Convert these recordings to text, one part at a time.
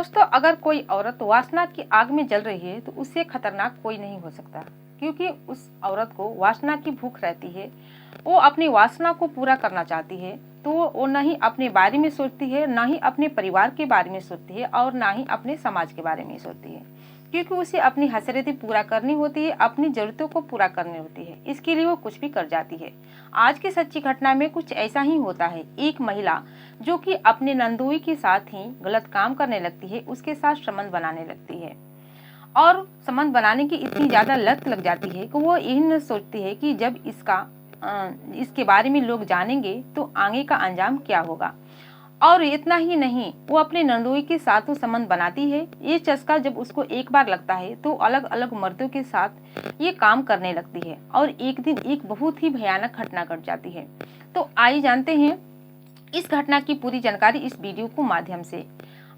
दोस्तों, अगर कोई औरत वासना की आग में जल रही है तो उससे खतरनाक कोई नहीं हो सकता, क्योंकि उस औरत को वासना की भूख रहती है। वो अपनी वासना को पूरा करना चाहती है, तो वो न ही अपने बारे में सोचती है, ना ही अपने परिवार के बारे में सोचती है और ना ही अपने समाज के बारे में सोचती है, क्योंकि उसे अपनी हसरतें पूरा करनी होती है, अपनी जरूरतों को पूरा करनी होती है। इसके लिए वो कुछ भी कर जाती है। आज की सच्ची घटना में कुछ ऐसा ही होता है। एक महिला जो कि अपने नंदोई के साथ ही गलत काम करने लगती है, उसके साथ संबंध बनाने लगती है और संबंध बनाने की इतनी ज्यादा लत लग जाती है कि वो यही न सोचती है कि जब इसके बारे में लोग जानेंगे तो आगे का अंजाम क्या होगा। और इतना ही नहीं, वो अपने नंदोई के साथ तो संबंध बनाती है। ये चस्का जब उसको एक बार लगता है तो अलग अलग मर्दों के साथ ये काम करने लगती है और एक दिन एक बहुत ही भयानक घटना घट जाती है। तो आइए जानते हैं इस घटना की पूरी जानकारी इस वीडियो को माध्यम से।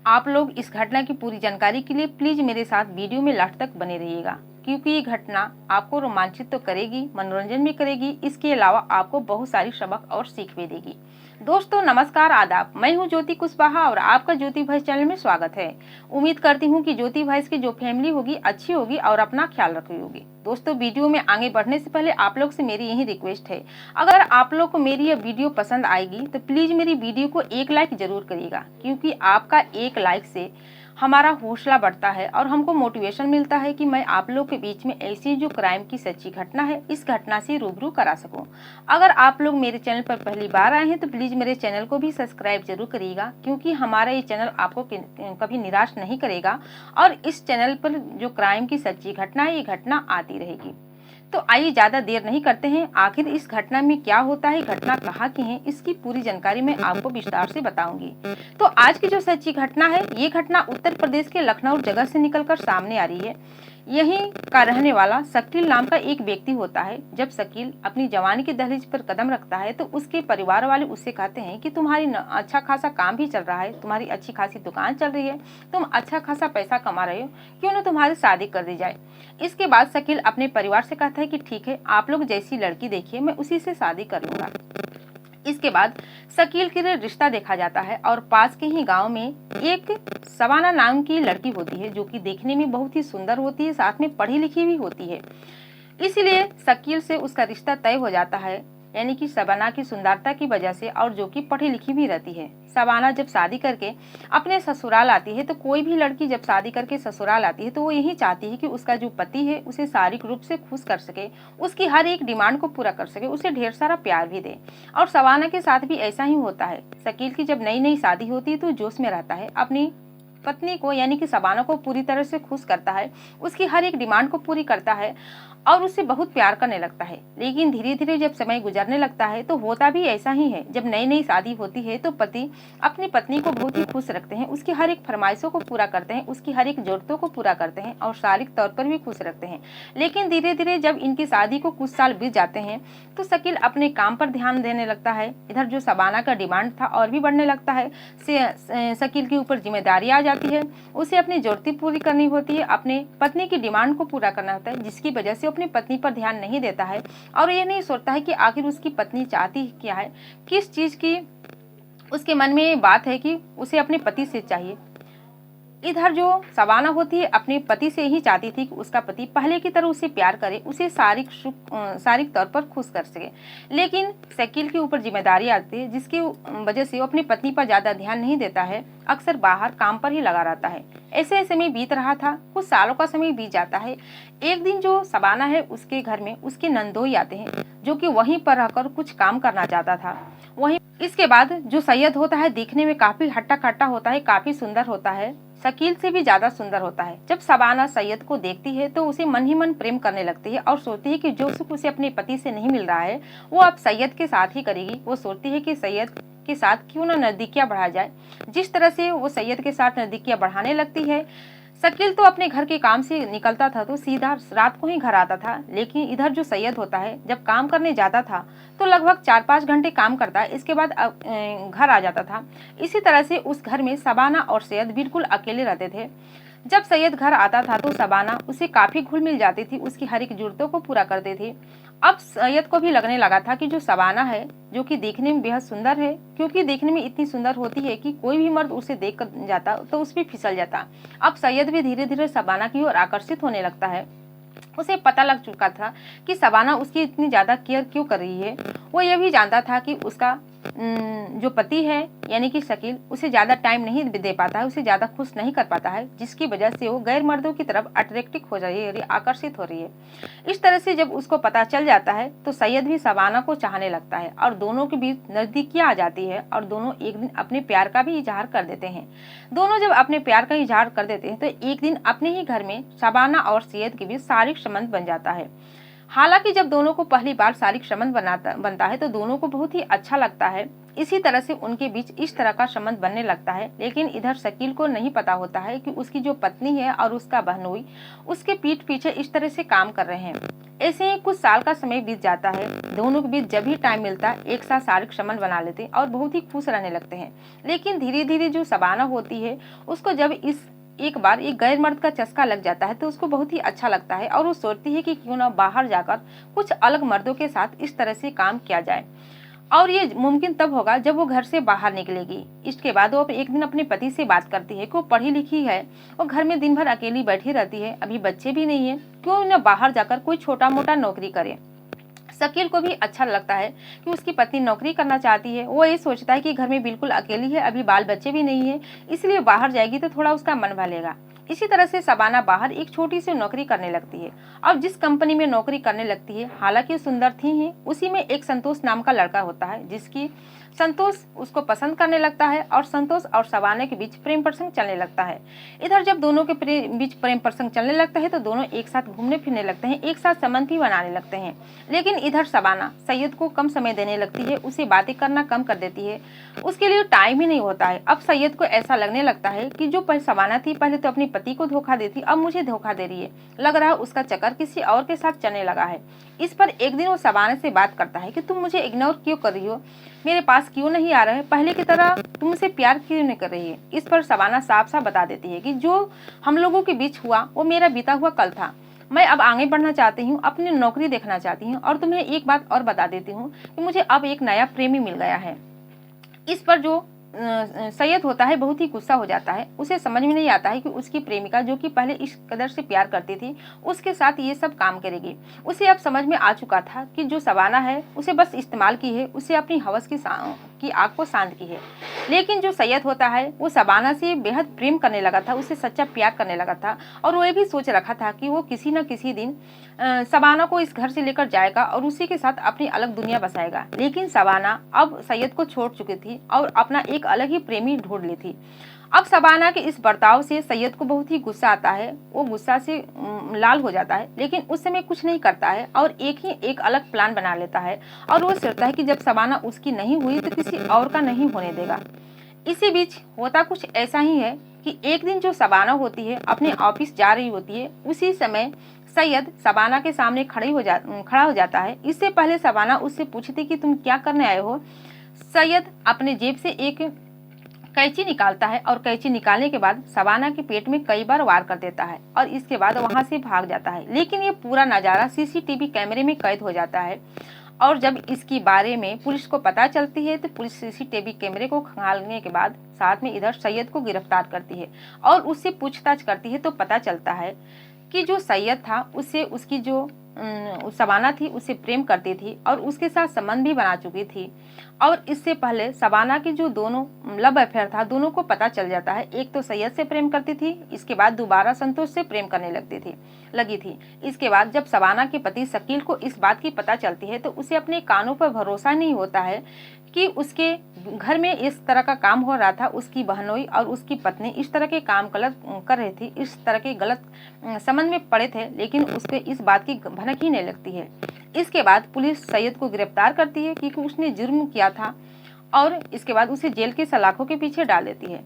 आप लोग इस घटना की पूरी जानकारी के लिए प्लीज मेरे साथ वीडियो में लास्ट तक बने रहिएगा, क्योंकि ये घटना आपको रोमांचित तो करेगी, मनोरंजन भी करेगी, इसके अलावा आपको बहुत सारी सबक और सीख भी देगी। दोस्तों नमस्कार, आदाब। मैं हूं ज्योति कुशवाहा और आपका ज्योति वॉइस चैनल में स्वागत है। उम्मीद करती हूं कि ज्योति वॉइस की जो फैमिली होगी अच्छी होगी और अपना ख्याल रखी होगी। दोस्तों, वीडियो में आगे बढ़ने से पहले आप लोग से मेरी यही रिक्वेस्ट है, अगर आप लोग को मेरी यह वीडियो पसंद आएगी तो प्लीज मेरी वीडियो को एक लाइक जरूर करिएगा, क्योंकि आपका एक लाइक से हमारा हौसला बढ़ता है और हमको मोटिवेशन मिलता है कि मैं आप लोग के बीच में ऐसी जो क्राइम की सच्ची घटना है, इस घटना से रूबरू करा सकूं। अगर आप लोग मेरे चैनल पर पहली बार आए हैं तो प्लीज मेरे चैनल को भी सब्सक्राइब जरूर करिएगा, क्योंकि हमारा ये चैनल आपको कभी निराश नहीं करेगा और इस चैनल पर जो क्राइम की सच्ची घटना है, ये घटना आती रहेगी। तो आइए ज्यादा देर नहीं करते हैं, आखिर इस घटना में क्या होता है, घटना कहाँ की है, इसकी पूरी जानकारी मैं आपको विस्तार से बताऊंगी। तो आज की जो सच्ची घटना है, ये घटना उत्तर प्रदेश के लखनऊ जगह से निकलकर सामने आ रही है। यहीं का रहने वाला शकील नाम का एक व्यक्ति होता है। जब शकील अपनी जवानी की दहलीज पर कदम रखता है तो उसके परिवार वाले उससे कहते हैं कि तुम्हारी अच्छा खासा काम भी चल रहा है, तुम्हारी अच्छी खासी दुकान चल रही है, तुम अच्छा खासा पैसा कमा रहे हो, क्यों ना तुम्हारी शादी कर दी जाए। इसके बाद शकील अपने परिवार से कहता है कि ठीक है, आप लोग जैसी लड़की देखिए, मैं उसी से शादी कर लूंगा। इसके बाद शकील के लिए रिश्ता देखा जाता है और पास के ही गांव में एक सवाना नाम की लड़की होती है, जो कि देखने में बहुत ही सुंदर होती है, साथ में पढ़ी लिखी भी होती है। इसीलिए शकील से उसका रिश्ता तय हो जाता है, यानी कि शबाना की सुंदरता की वजह से, और जो कि पढ़ी लिखी भी रहती है। शबाना जब शादी करके अपने ससुराल आती है, तो कोई भी लड़की जब शादी करके ससुराल आती है तो वो यही चाहती है कि उसका जो पति है उसे शारीरिक रूप से खुश कर सके, उसकी हर एक डिमांड को पूरा कर सके, उसे ढेर सारा प्यार भी दे। और शबाना के साथ भी ऐसा ही होता है। शकील की जब नई नई शादी होती है तो जोश में रहता है, अपनी पत्नी को यानी कि शबाना को पूरी तरह से खुश करता है, उसकी हर एक डिमांड को पूरी करता है और उससे बहुत प्यार करने लगता है। लेकिन धीरे धीरे जब समय गुजरने लगता है तो होता भी ऐसा ही है। जब नई नई शादी होती है तो पति अपनी पत्नी को बहुत ही खुश रखते हैं, उसकी हर एक फरमाइशों को पूरा करते हैं, उसकी हर एक जरूरतों को पूरा करते हैं और शारीरिक तौर पर भी खुश रखते हैं। लेकिन धीरे धीरे जब इनकी शादी को कुछ साल बीत जाते हैं तो शकील अपने काम पर ध्यान देने लगता है। इधर जो शबाना का डिमांड था और भी बढ़ने लगता है। शकील के ऊपर जिम्मेदारी आ जाती है, उसे अपनी जरूरतें पूरी करनी होती है, अपने पत्नी की डिमांड को पूरा करना होता है, जिसकी वजह से अपनी पत्नी पर ध्यान नहीं देता है और ये नहीं सोचता है कि आखिर उसकी पत्नी चाहती क्या है, किस चीज की उसके मन में बात है कि उसे अपने पति से चाहिए। इधर जो शबाना होती है अपने पति से ही चाहती थी कि उसका पति पहले की तरह उसे प्यार करे, उसे शारीरिक तौर पर खुश कर सके। लेकिन शकील के ऊपर जिम्मेदारी आती है, जिसकी वजह से वो अपनी पत्नी पर ज्यादा ध्यान नहीं देता है, अक्सर बाहर काम पर ही लगा रहता है। ऐसे समय बीत रहा था, कुछ सालों का समय बीत जाता है। एक दिन जो शबाना है उसके घर में उसके नंदोई आते हैं, जो कि वहीं पर रहकर कुछ काम करना चाहता था। वहीं इसके बाद जो सैयद होता है देखने में काफी हट्टा कट्टा होता है, काफी सुंदर होता है, शकील से भी ज्यादा सुंदर होता है। जब शबाना सैयद को देखती है तो उसे मन ही मन प्रेम करने लगती है और सोचती है कि जो सुख उसे अपने पति से नहीं मिल रहा है वो अब सैयद के साथ ही करेगी। वो सोचती है कि सैयद के साथ क्यों ना नजदीकियां बढ़ा जाए। जिस तरह से वो सैयद के साथ नजदीकियां बढ़ाने लगती है, शकील तो अपने घर के काम से निकलता था तो सीधा रात को ही घर आता था। लेकिन इधर जो सैयद होता है जब काम करने जाता था तो लगभग 4-5 घंटे काम करता है, इसके बाद घर आ जाता था। इसी तरह से उस घर में शबाना और सैयद बिल्कुल अकेले रहते थे। जब सैयद घर आता था तो शबाना उसे काफी घुल मिल जाती थी, उसकी हर एक जरूरतों को पूरा करती थी। अब सैयद को भी लगने लगा था कि जो शबाना है, जो कि देखने में बेहद सुंदर है, क्योंकि देखने में इतनी सुंदर होती है कि कोई भी मर्द उसे देख कर जाता तो उस पर फिसल जाता। अब सैयद भी धीरे धीरे शबाना की ओर आकर्षित होने लगता है। उसे पता लग चुका था कि शबाना उसकी इतनी ज्यादा केयर क्यों कर रही है। वो यह भी जानता था कि उसका जो पति है यानी कि शकील उसे ज्यादा टाइम नहीं दे पाता है, उसे ज्यादा खुश नहीं कर पाता है, जिसकी वजह से वो गैर मर्दों की तरफ अट्रैक्टिव हो रही है, आकर्षित हो रही है। इस तरह से जब उसको पता चल जाता है तो सैयद भी शबाना को चाहने लगता है और दोनों के बीच नजदीकियां आ जाती है और दोनों एक दिन अपने प्यार का भी इजहार कर देते हैं। दोनों जब अपने प्यार का इजहार कर देते हैं तो एक दिन अपने ही घर में शबाना और सैयद के बीच शारीरिक संबंध बन जाता है। हालांकि जब दोनों को पहली बार शारीरिक संबंध बनता है तो दोनों को बहुत ही अच्छा लगता है। इसी तरह से उनके बीच इस तरह का संबंध बनने लगता है। लेकिन इधर शकील को नहीं पता होता है कि उसकी जो पत्नी है और उसका बहनोई उसके पीठ पीछे इस तरह से काम कर रहे हैं। ऐसे ही कुछ साल का समय बीत जाता है। दोनों के बीच जब भी टाइम मिलता है एक साथ शारीरिक संबंध बना लेते हैं और बहुत ही खुश रहने लगते हैं। लेकिन धीरे धीरे जो शबाना होती है उसको जब एक बार एक गैर मर्द का चस्का लग जाता है तो उसको बहुत ही अच्छा लगता है और वो सोचती है कि क्यों ना बाहर जाकर कुछ अलग मर्दों के साथ इस तरह से काम किया जाए, और ये मुमकिन तब होगा जब वो घर से बाहर निकलेगी। इसके बाद वो एक दिन अपने पति से बात करती है कि वो पढ़ी लिखी है, वो घर में दिन भर अकेली बैठी रहती है, अभी बच्चे भी नहीं है, क्यों ना बाहर जाकर कोई छोटा मोटा नौकरी करे। शकील को भी अच्छा लगता है कि उसकी पत्नी नौकरी करना चाहती है। वो ये सोचता है कि घर में बिल्कुल अकेली है, अभी बाल बच्चे भी नहीं है, इसलिए बाहर जाएगी तो थोड़ा उसका मन बहलेगा। इसी तरह से शबाना बाहर एक छोटी सी नौकरी करने लगती है और जिस कंपनी में नौकरी करने लगती है, हालांकि सुंदर थी ही, उसी में एक संतोष नाम का लड़का होता है, जिसकी संतोष उसको पसंद करने लगता है और संतोष और शबाना के बीच प्रेम प्रसंग चलने लगता है। इधर जब दोनों के बीच प्रेम प्रसंग चलने लगता है तो दोनों एक साथ घूमने फिरने लगते हैं, एक साथ संबंध भी बनाने लगते हैं। लेकिन इधर शबाना सैयद को कम समय देने लगती है, उसे बातें करना कम कर देती है, उसके लिए टाइम ही नहीं होता है। अब सैयद को ऐसा लगने लगता है कि जो शबाना थी पहले तो अपने पति को धोखा देती, अब मुझे धोखा दे रही है, लग रहा है उसका चक्कर किसी और के साथ चलने लगा है। इस पर एक दिन वो शबाना से बात करता है कि तुम मुझे इग्नोर क्यों कर रही हो, मेरे पास क्यों नहीं आ रहा है, पहले की तरह तुम मुझसे प्यार क्यों नहीं कर रही है। इस पर शबाना साफ साफ बता देती है कि जो हम लोगों के बीच हुआ वो मेरा बीता हुआ कल था, मैं अब आगे बढ़ना चाहती हूँ, अपनी नौकरी देखना चाहती हूँ, और तुम्हें एक बात और बता देती हूँ कि मुझे अब एक नया प्रेमी मिल गया है। इस पर जो सैयद होता है बहुत ही गुस्सा हो जाता है, उसे समझ में नहीं आता है कि उसकी प्रेमिका जो कि पहले इस कदर से प्यार करती थी उसके साथ ये सब काम करेगी। उसे अब समझ में आ चुका था कि जो शबाना है उसे बस इस्तेमाल की है, उसे अपनी हवस की आग को शांत की है। लेकिन जो सैयद होता है वो शबाना से बेहद प्रेम करने लगा था, उससे सच्चा प्यार करने लगा था, और वो ये भी सोच रखा था कि वो किसी न किसी दिन शबाना को इस घर से लेकर जाएगा और उसी के साथ अपनी अलग दुनिया बसाएगा। लेकिन शबाना अब सैयद को छोड़ चुकी थी और अपना एक अलग ही प्रेमी ढूंढ ली थी। अब शबाना के इस बर्ताव से सैयद को बहुत ही गुस्सा आता है, वो गुस्सा से लाल हो जाता है, लेकिन उस समय कुछ नहीं करता है और एक अलग प्लान बना लेता है और वो सोचता है कि जब शबाना उसकी नहीं हुई तो किसी और का नहीं होने देगा। इसी बीच होता कुछ ऐसा ही है कि एक दिन जो शबाना होती है अपने ऑफिस जा रही होती है, उसी समय सैयद शबाना के सामने खड़ा हो जाता है। इससे पहले शबाना उससे पूछती कि तुम क्या करने आए हो, सैयद अपने जेब से एक कैंची निकालता है और कैंची निकालने के बाद शबाना के पेट में कई बार वार कर देता है और इसके बाद वहां से भाग जाता है। लेकिन ये पूरा नजारा सीसीटीवी कैमरे में कैद हो जाता है और जब इसके बारे में पुलिस को पता चलती है तो पुलिस सीसीटीवी कैमरे को खंगालने के बाद साथ में इधर सैयद को गिरफ्तार करती है और उससे पूछताछ करती है। तो पता चलता है कि जो सैयद था उससे उसकी जो शबाना थी उससे प्रेम करती थी और उसके साथ संबंध भी बना चुकी थी। और इससे पहले शबाना की जो दोनों लव अफेयर था दोनों को पता चल जाता है। एक तो सैयद से प्रेम करती थी, इसके बाद दोबारा संतोष से प्रेम करने लगी थी। इसके बाद जब शबाना के पति शकील को इस बात की पता चलती है तो उसे अपने कानों पर भरोसा नहीं होता है कि उसके घर में इस तरह का काम हो रहा था। उसकी बहनोई और उसकी पत्नी इस तरह के काम गलत कर रही थी, इस तरह के गलत संबंध में पड़े थे, लेकिन उसके इस बात की भनक ही नहीं लगती है। इसके बाद पुलिस सैयद को गिरफ्तार करती है क्योंकि उसने जुर्म किया था और इसके बाद उसे जेल के सलाखों के पीछे डाल देती है।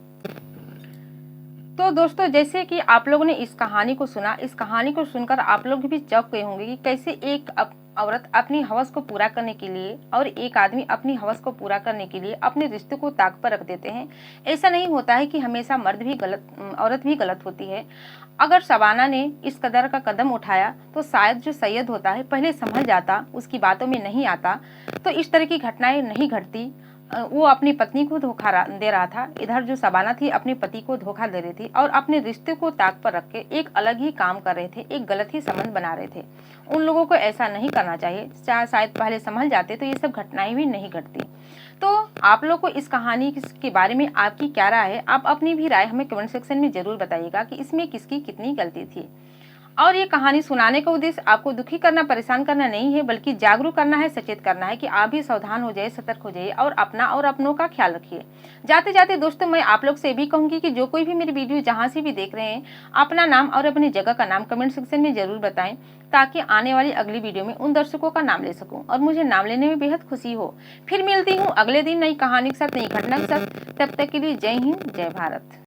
तो दोस्तों, जैसे कि आप लोगों ने इस कहानी को सुना, इस कहानी को सुनकर आप लोग भी चौंक गए होंगे कि कैसे एक औरत अपनी हवस को पूरा करने के लिए और एक आदमी अपनी हवस को पूरा करने के लिए अपने रिश्ते को ताक पर रख देते हैं। ऐसा नहीं होता है कि हमेशा मर्द भी गलत, औरत भी गलत होती है। अगर शबाना ने इस कदर का कदम उठाया तो शायद जो सैयद होता है पहले संभल जाता, उसकी बातों में नहीं आता, तो इस तरह की घटनाएं नहीं घटती। वो अपनी पत्नी को धोखा दे रहा था, इधर जो शबाना थी अपने पति को धोखा दे रही थी और अपने रिश्ते को ताक पर रख के एक अलग ही काम कर रहे थे, एक गलत ही संबंध बना रहे थे। उन लोगों को ऐसा नहीं करना चाहिए। शायद पहले संभल जाते तो ये सब घटनाएं भी नहीं घटती। तो आप लोग को इस कहानी के बारे में आपकी क्या राय है? आप अपनी भी राय हमें कमेंट सेक्शन में जरूर बताइएगा कि इसमें किसकी कितनी गलती थी। और ये कहानी सुनाने का उद्देश्य आपको दुखी करना, परेशान करना नहीं है, बल्कि जागरूक करना है, सचेत करना है कि आप भी सावधान हो जाइए, सतर्क हो जाइए और अपना और अपनों का ख्याल रखिए। जाते जाते दोस्तों, मैं आप लोग से भी कहूंगी कि जो कोई भी मेरी वीडियो जहां से भी देख रहे हैं, अपना नाम और अपनी जगह का नाम कमेंट सेक्शन में जरूर बताएं, ताकि आने वाली अगली वीडियो में उन दर्शकों का नाम ले सकूं और मुझे नाम लेने में बेहद खुशी हो। फिर मिलती हूँ अगले दिन नई कहानी के साथ, नई घटना के साथ। तब तक के लिए जय हिंद, जय भारत।